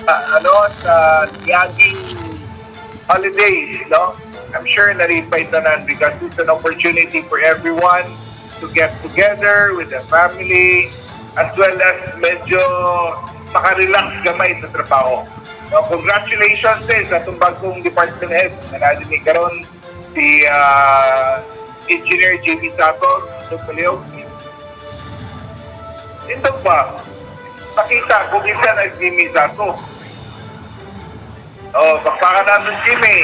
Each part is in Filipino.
sa Yaging holidays, no? I'm sure na-refight na because it's an opportunity for everyone to get together with the family as well as medyo makarelax gamay sa trabaho. So, congratulations sa itong bagong department head na nadinig karon si Engineer J.B. Sato, Dr. Paleo. Ito ba? Pakita kung isa na Jimmy Sato. Bakbakan natin Jimmy.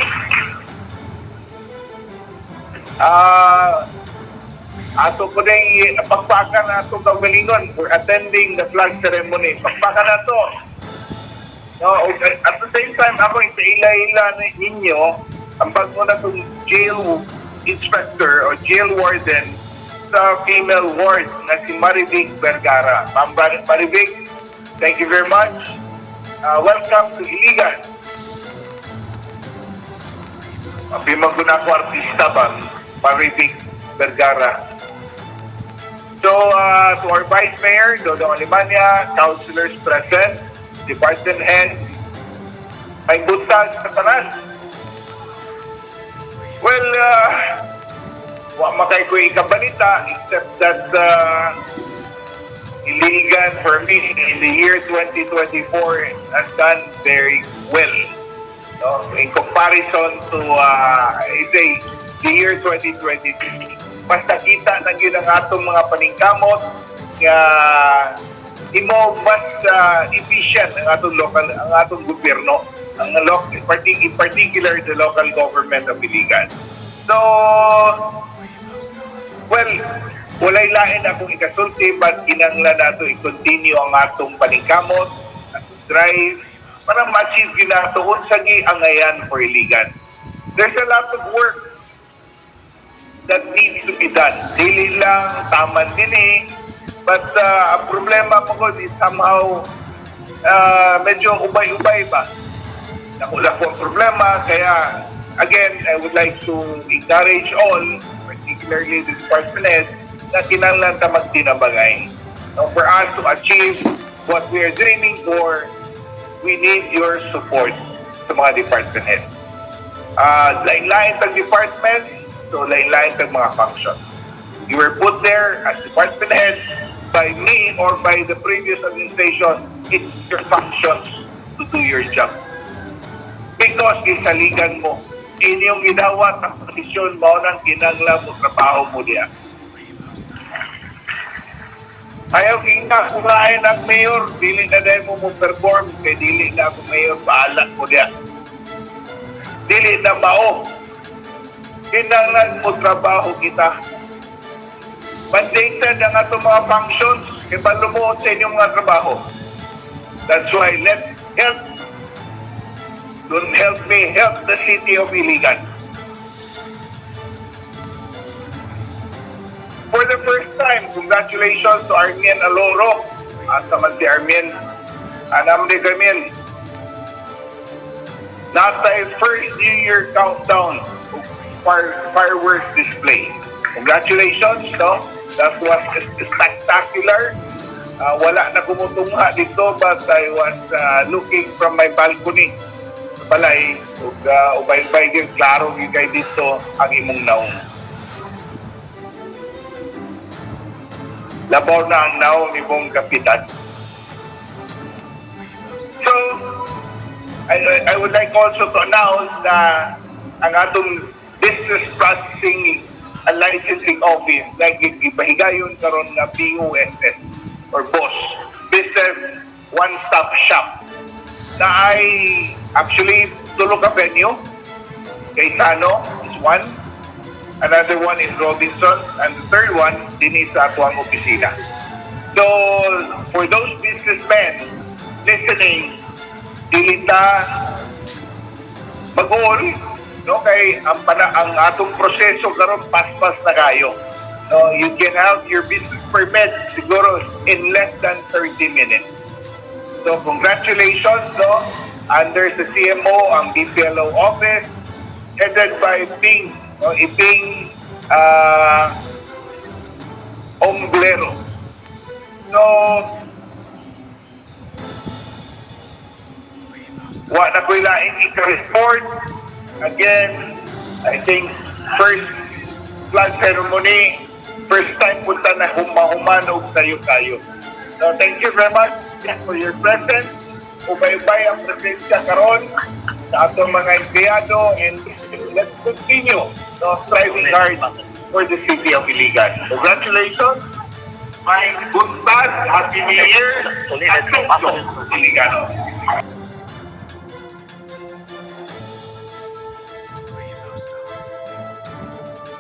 Ato po din bakbakan nato kagalingon for attending the flag ceremony. Bakbakan nato. At the same time, ako ila-ila ninyo ang bago na itong jail inspector o jail warden sa female ward na si Marivic Vergara. Ma'am Marivic, thank you very much. Welcome to Iligan. Pimag na ako artista ba, Marivic Vergara. So, to our Vice Mayor, Dodong Alimanya, councilors present, department head, may buntag sa tanan. Well, wa makay ko ikabalita except that Iligan for me in the year 2024 has done very well. In comparison to I say the year 2022. Basta kita nang yun ang atong mga paningkamot nga imo mas efficient ang atong gobyerno, in particular the local government of Iligan. So, well, walay lain akong ikasulti but kinanglan nato i-continue ang atong paningkamot at drive para ma-achieve yun nato unsang giangayan for Iligan. There's a lot of work that needs to be done. Dili lang taman din but ang problema mo ko is somehow medyo ubay-ubay ba? Nakula po ang problema kaya again, I would like to encourage all, particularly the department head, na kinanglan ta magtinabagay. For us to achieve what we are dreaming for, we need your support sa mga department head. Lain-lain tag department, so lain-lain tag mga function. You were put there as department head by me or by the previous administration. It's your functions to do your job. Because isaligan mo, inyong gidawat ang posisyon mo ng kinanglan mo trabaho mo diya. Ayaw kinakunain ang mayor, dili na dahil mo perform, kaya dili na ako mayor, paalat mo diya. Dili na mao. Kinanglan mo trabaho kita. Mandated ang atong mga functions, kaya palumuot sa inyong mga trabaho. That's why let's help. Don't help me, help the city of Iligan. For the first time, congratulations to Armien Aloro. Saman si Armien. Anamde Gamil. Nasa first New Year countdown fireworks display. Congratulations, no? That was spectacular. Wala na kumutungha dito but I was looking from my balcony. Palay, ubay-ubay yung klaro yung kay dito ang imong naong. Labaw na ang naong imong kapitan. So, I would like also to announce na ang atong business processing and licensing office na ipahigayon karon na BOSS or BOSS, Business One-Stop Shop, na ay actually tulo ka venue. Kay Sano is one, another one is Robinson, and the third one din sa atuang opisina. So for those businessmen listening, dili ta mag-all, no, kay ang atong proseso karon paspas na kayo. No, you can have your business permit siguro in less than 30 minutes. So congratulations, no, under the CMO ang BPLO office headed by Ping, no, Iping Omblero. So Wa na ko'y laing ika-report. Again, I think first flag ceremony, first time punta na humahumanog kayo. So thank you very much for your presence. Ubay-ubay ang presensya karon sa atong mga empleyado, and let's continue striving hard for the city of Iligan. Congratulations, my good start, Happy New Year, at Iligan.